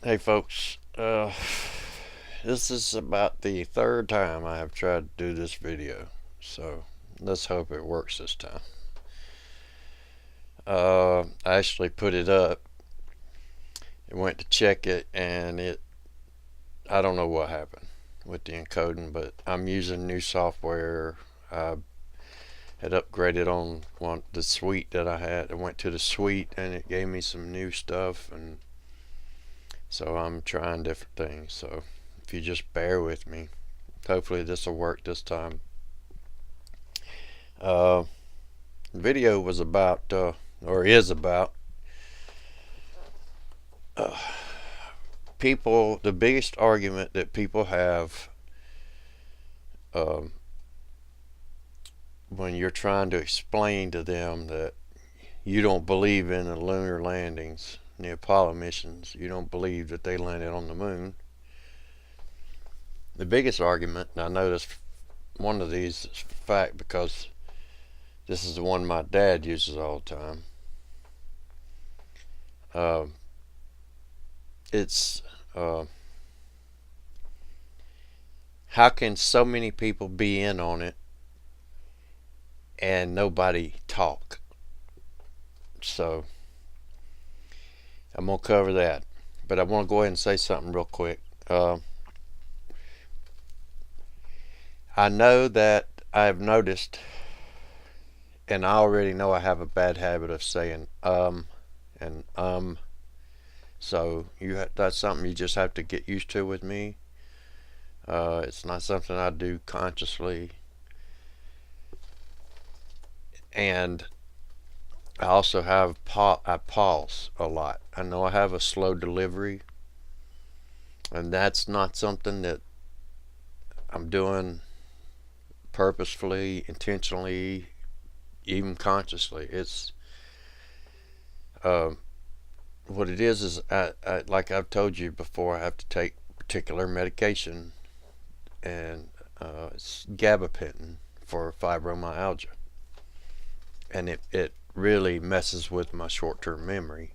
Hey folks, this is about the third time I have tried to do this video, so let's hope it works this time. I actually put it up and went to check it, and I don't know what happened with the encoding, but I'm using new software. I had upgraded on the suite that I had. I went to the suite and it gave me some new stuff, and so I'm trying different things. So if you just bear with me, hopefully this will work this time. The video was about, or is about, people. The biggest argument that people have um, when you're trying to explain to them that you don't believe in the lunar landings, the Apollo missions, you don't believe that they landed on the moon. The biggest argument, and I noticed one of these is fact because this is the one my dad uses all the time. It's how can so many people be in on it and nobody talk? So I'm gonna cover that, but I want to go ahead and say something real quick. I know that I've noticed, and I already know I have a bad habit of saying and so that's something you just have to get used to with me. It's not something I do consciously, and I also have I pause a lot. I know I have a slow delivery, and that's not something that I'm doing purposefully, intentionally, even consciously. It's what it is I like I've told you before, I have to take particular medication, and it's gabapentin for fibromyalgia, and it really messes with my short-term memory.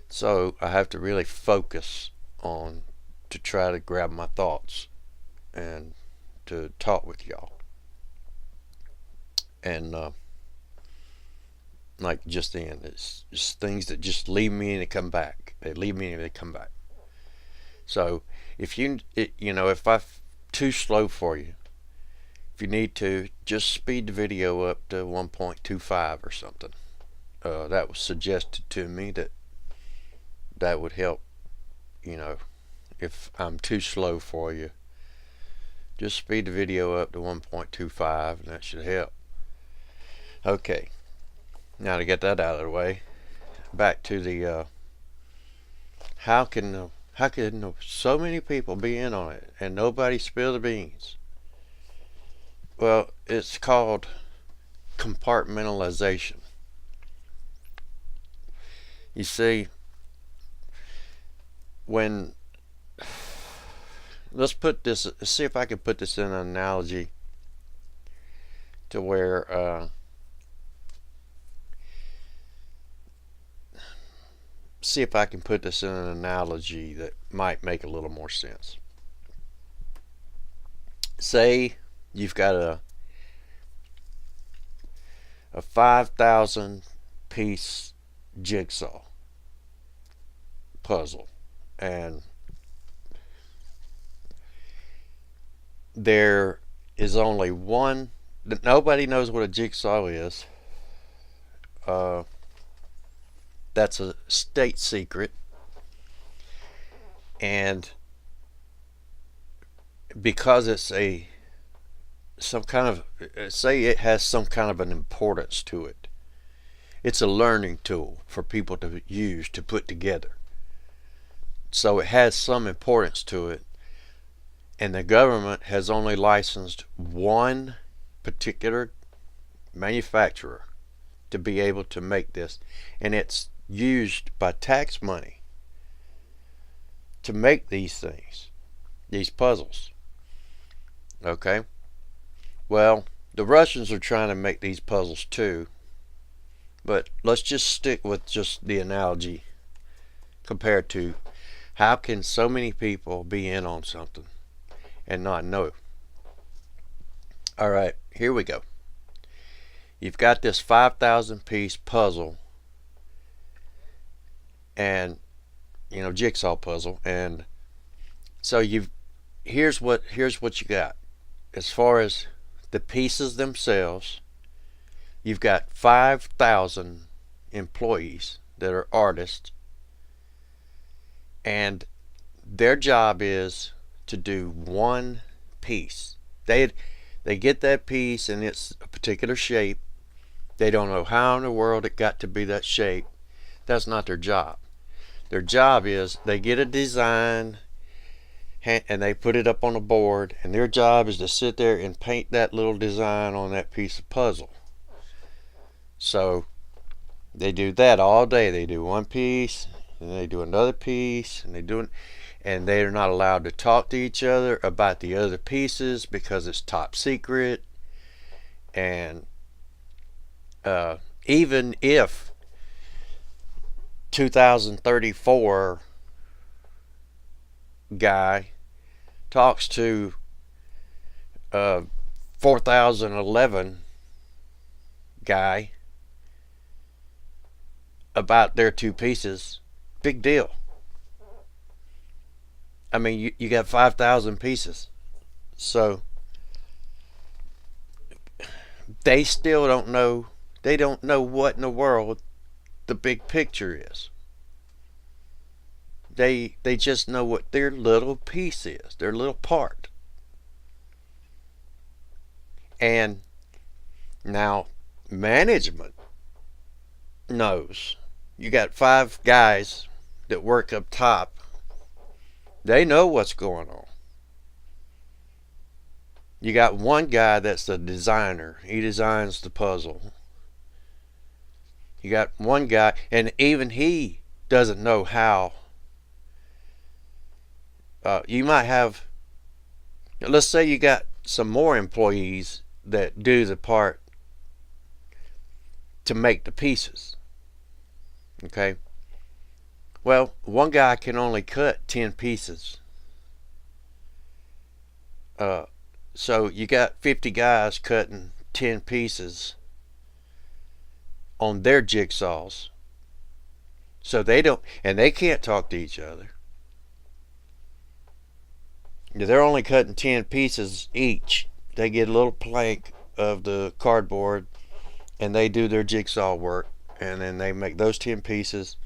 So I have to really focus on to try to grab my thoughts and to talk with y'all. And like just then, it's just things that just leave me and they come back. They leave me and they come back. So if if I'm too slow for you, if you need to, just speed the video up to 1.25 or something. That was suggested to me that would help. If I'm too slow for you, just speed the video up to 1.25 and that should help. Okay, now to get that out of the way, back to the how can so many people be in on it and nobody spill the beans? Well, it's called compartmentalization. You see, when let's see if I can put this in an analogy to where see if I can put this in an analogy that might make a little more sense. Say you've got a 5,000 piece jigsaw puzzle, and there is only one. Nobody knows what a jigsaw is. That's a state secret, and because it's some kind of, say it has some kind of an importance to it, it's a learning tool for people to use to put together. So it has some importance to it, and the government has only licensed one particular manufacturer to be able to make this, and it's used by tax money to make these things, these puzzles. Okay, well, the Russians are trying to make these puzzles too, but let's just stick with just the analogy compared to How can so many people be in on something and not know? All right, here we go. You've got this 5,000 piece puzzle, and jigsaw puzzle, and so here's what you got. As far as the pieces themselves, you've got 5,000 employees that are artists, and their job is to do one piece. They get that piece and it's a particular shape. They don't know how in the world it got to be that shape. That's not their job. Their job is they get a design and they put it up on a board, and their job is to sit there and paint that little design on that piece of puzzle. So they do that all day. They do one piece, and they do another piece, and they are not allowed to talk to each other about the other pieces because it's top secret. And even if 2034 guy talks to 4011 guy about their two pieces, big deal. I mean, you got 5,000 pieces. So they still don't know. They don't know what in the world the big picture is. They just know what their little piece is, their little part. And now management knows. You got 5 guys that work up top. They know what's going on. You got one guy that's the designer. He designs the puzzle. You got one guy, and even he doesn't know how. You might have, let's say you got some more employees that do the part to make the pieces. Okay? Well, one guy can only cut 10 pieces. So you got 50 guys cutting 10 pieces on their jigsaws. So they don't, and they can't talk to each other. They're only cutting 10 pieces each. They get a little plank of the cardboard and they do their jigsaw work, and then they make those 10 pieces,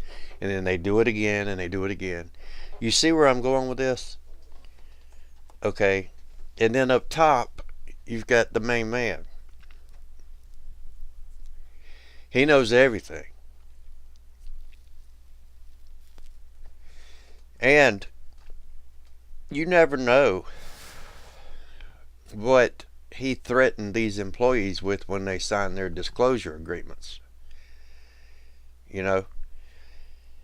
and then they do it again and they do it again. You see where I'm going with this? Okay. And then up top, you've got the main man. He knows everything. And you never know what he threatened these employees with when they signed their disclosure agreements. You know,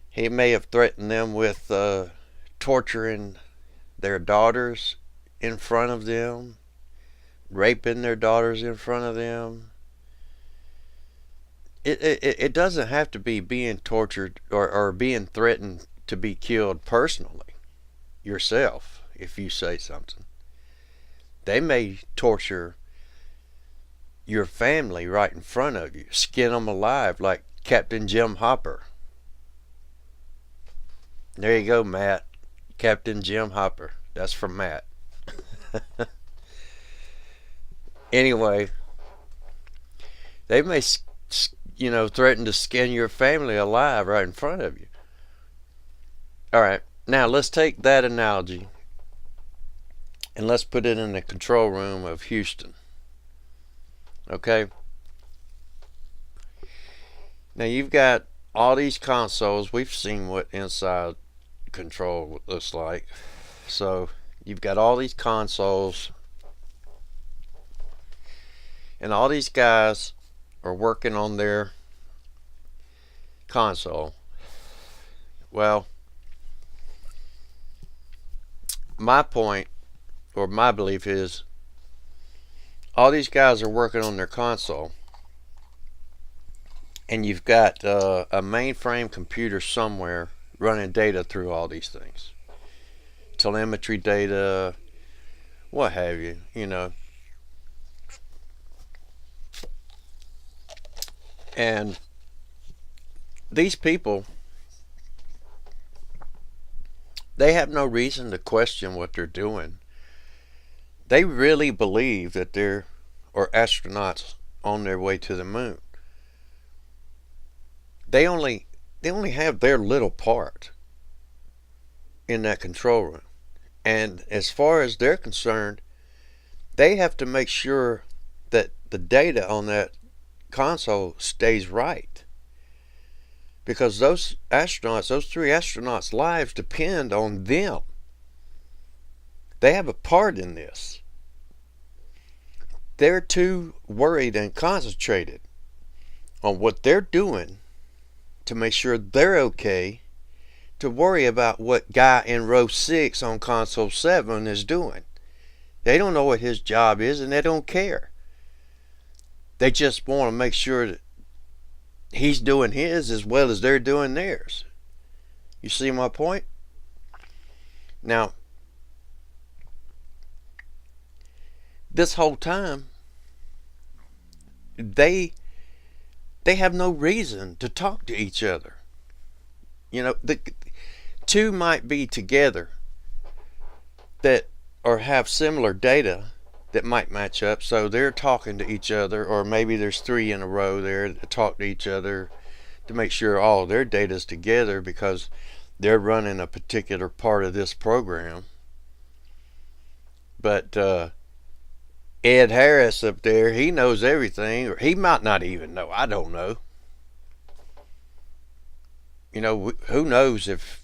he may have threatened them with torturing their daughters in front of them, raping their daughters in front of them. It doesn't have to be being tortured or being threatened to be killed personally yourself if you say something. They may torture your family right in front of you, skin them alive like Captain Jim Hopper. There you go, Matt. Captain Jim Hopper. That's from Matt. Anyway, they may threaten to skin your family alive right in front of you. Alright, now let's take that analogy and let's put it in the control room of Houston. Okay? Now you've got all these consoles. We've seen what inside control looks like. So you've got all these consoles, and all these guys are working on their console. Well, my point, or my belief is, all these guys are working on their console, and you've got a mainframe computer somewhere running data through all these things. telemetry data, what have you, And these people, they have no reason to question what they're doing. They really believe that there are astronauts on their way to the moon. They only have their little part in that control room. And as far as they're concerned, they have to make sure that the data on that console stays right. Because those astronauts, those 3 astronauts' lives depend on them. They have a part in this. They're too worried and concentrated on what they're doing to make sure they're okay to worry about what guy in row 6 on console 7 is doing. They don't know what his job is, and they don't care. They just want to make sure that he's doing his as well as they're doing theirs. You see my point? Now, this whole time, they have no reason to talk to each other. The two might be together that or have similar data that might match up, so they're talking to each other, or maybe there's 3 in a row there that talk to each other to make sure all their data's together because they're running a particular part of this program. But Ed Harris up there, he knows everything, or he might not even know. I don't know. Who knows if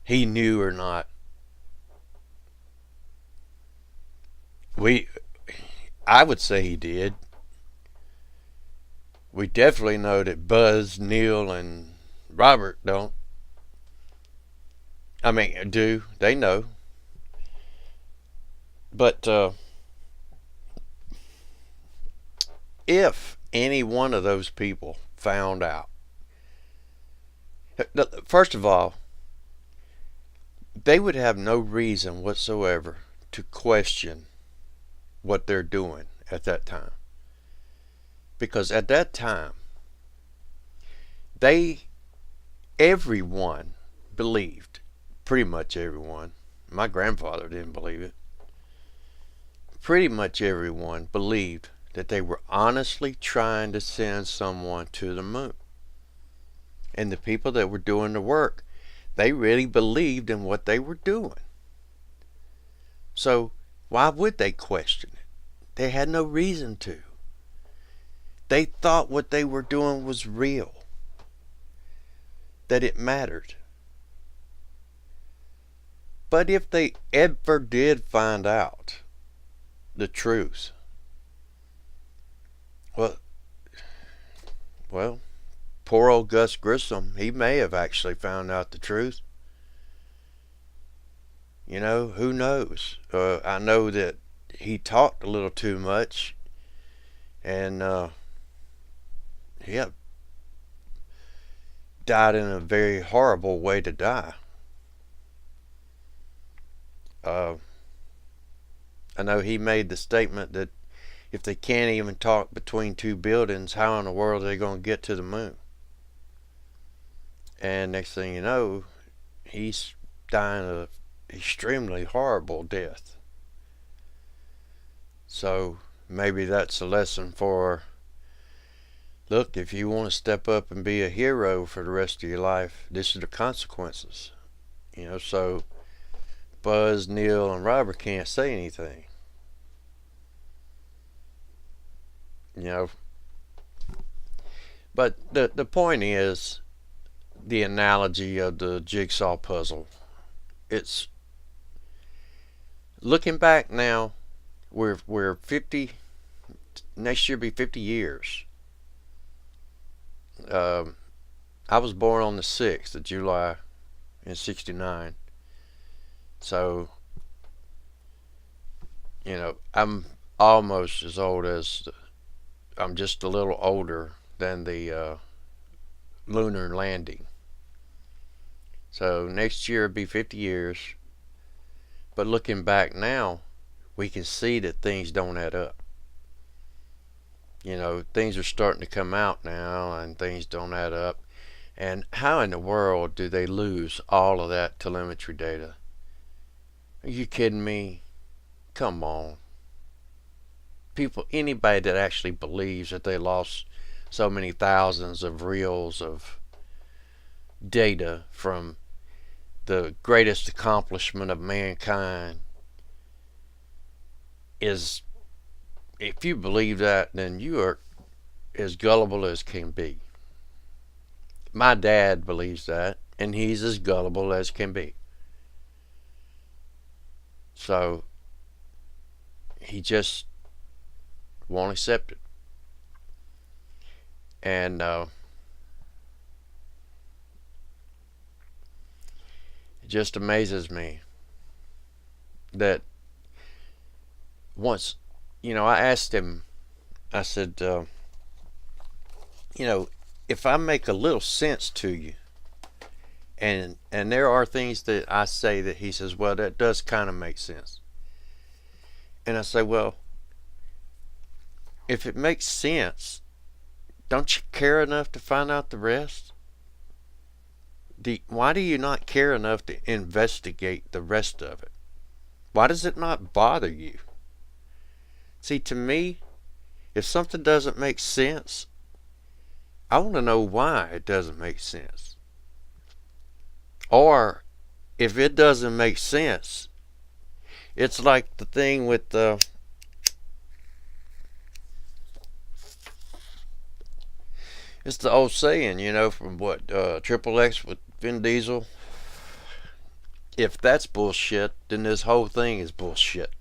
he knew or not. I would say he did. We definitely know that Buzz, Neil, and Robert don't. I mean, do. They know. But if any one of those people found out, first of all, they would have no reason whatsoever to question what they're doing at that time. Because at that time, everyone believed, pretty much everyone, my grandfather didn't believe it, pretty much everyone believed that they were honestly trying to send someone to the moon. And the people that were doing the work, they really believed in what they were doing. So why would they question it? They had no reason to. They thought what they were doing was real, that it mattered. But if they ever did find out the truth, well, poor old Gus Grissom, he may have actually found out the truth. Who knows? I know that he talked a little too much, and died in a very horrible way to die. I know he made the statement that if they can't even talk between 2 buildings, how in the world are they going to get to the moon? And next thing you know, he's dying an extremely horrible death. So maybe that's a lesson for, look, if you want to step up and be a hero for the rest of your life, this is the consequences. So Buzz, Neil, and Robert can't say anything. But the point is the analogy of the jigsaw puzzle. It's looking back now, we're 50, next year be 50 years. I was born on the 6th of July in 69. So, I'm almost as old as, I'm just a little older than the lunar landing. So next year it'll be 50 years. But looking back now, we can see that things don't add up. Things are starting to come out now and things don't add up. And how in the world do they lose all of that telemetry data? Are you kidding me? Come on. Anybody that actually believes that they lost so many thousands of reels of data from the greatest accomplishment of mankind is, if you believe that, then you are as gullible as can be. My dad believes that, and he's as gullible as can be. So he just won't accept it. And it just amazes me that once, I asked him, I said, if I make a little sense to you, and there are things that I say that he says, well, that does kind of make sense. And I say, well, if it makes sense, don't you care enough to find out the rest? Why do you not care enough to investigate the rest of it? Why does it not bother you? See, to me, if something doesn't make sense, I want to know why it doesn't make sense. Or if it doesn't make sense, it's like the thing with the it's the old saying, from what Triple X with Vin Diesel. If that's bullshit, then this whole thing is bullshit.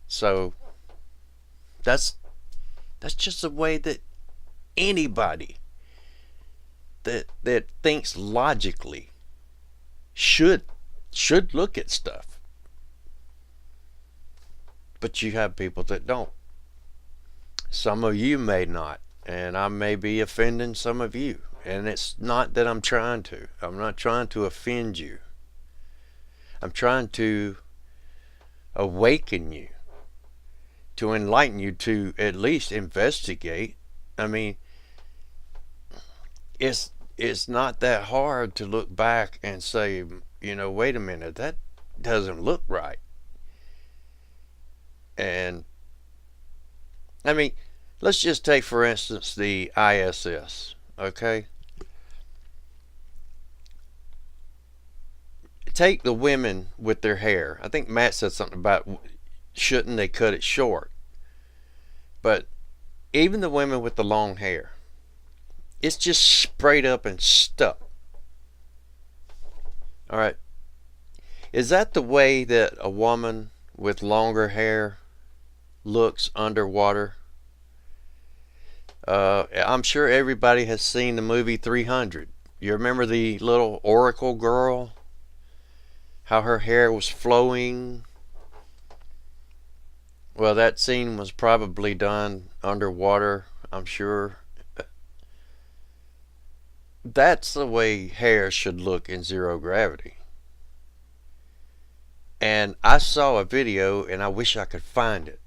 So that's just the way that anybody that thinks logically should look at stuff. But you have people that don't. Some of you may not, and I may be offending some of you. And it's not that I'm not trying to offend you. I'm trying to awaken you, to enlighten you, to at least investigate. I mean, it's not that hard to look back and say, wait a minute, that doesn't look right. And I mean, let's just take, for instance, the ISS, okay? Take the women with their hair. I think Matt said something about shouldn't they cut it short. But even the women with the long hair, it's just sprayed up and stuck. All right. Is that the way that a woman with longer hair looks underwater? I'm sure everybody has seen the movie 300. You remember the little oracle girl? How her hair was flowing? Well, that scene was probably done underwater, I'm sure. That's the way hair should look in zero gravity. And I saw a video, and I wish I could find it.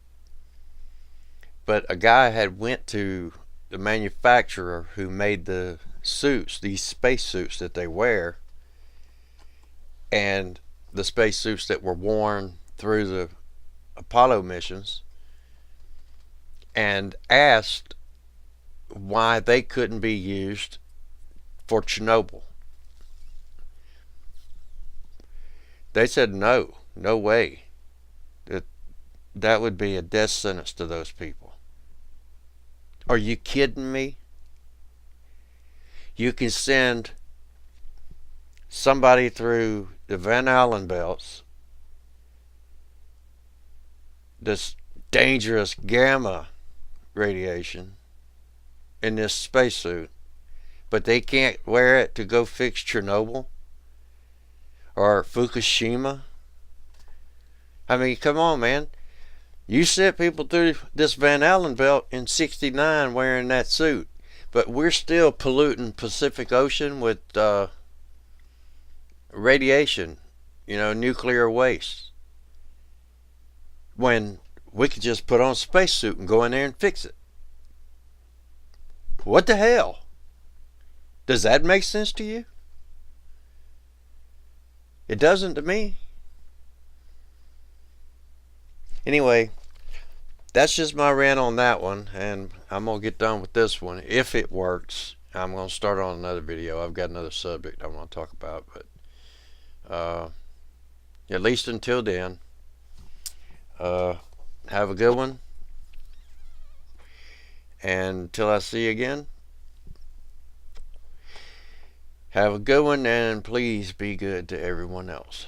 But a guy had went to the manufacturer who made the suits, these space suits that they wear, and the space suits that were worn through the Apollo missions, and asked why they couldn't be used for Chernobyl. They said no way. That would be a death sentence to those people. Are you kidding me? You can send somebody through the Van Allen belts, this dangerous gamma radiation, in this spacesuit, but they can't wear it to go fix Chernobyl or Fukushima? I mean, come on, man. You sent people through this Van Allen belt in '69 wearing that suit, But we're still polluting Pacific Ocean with radiation, nuclear waste. When we could just put on a spacesuit and go in there and fix it. What the hell? Does that make sense to you? It doesn't to me. Anyway, that's just my rant on that one, and I'm going to get done with this one. If it works, I'm going to start on another video. I've got another subject I want to talk about, but at least until then, have a good one, and until I see you again, have a good one, and please be good to everyone else.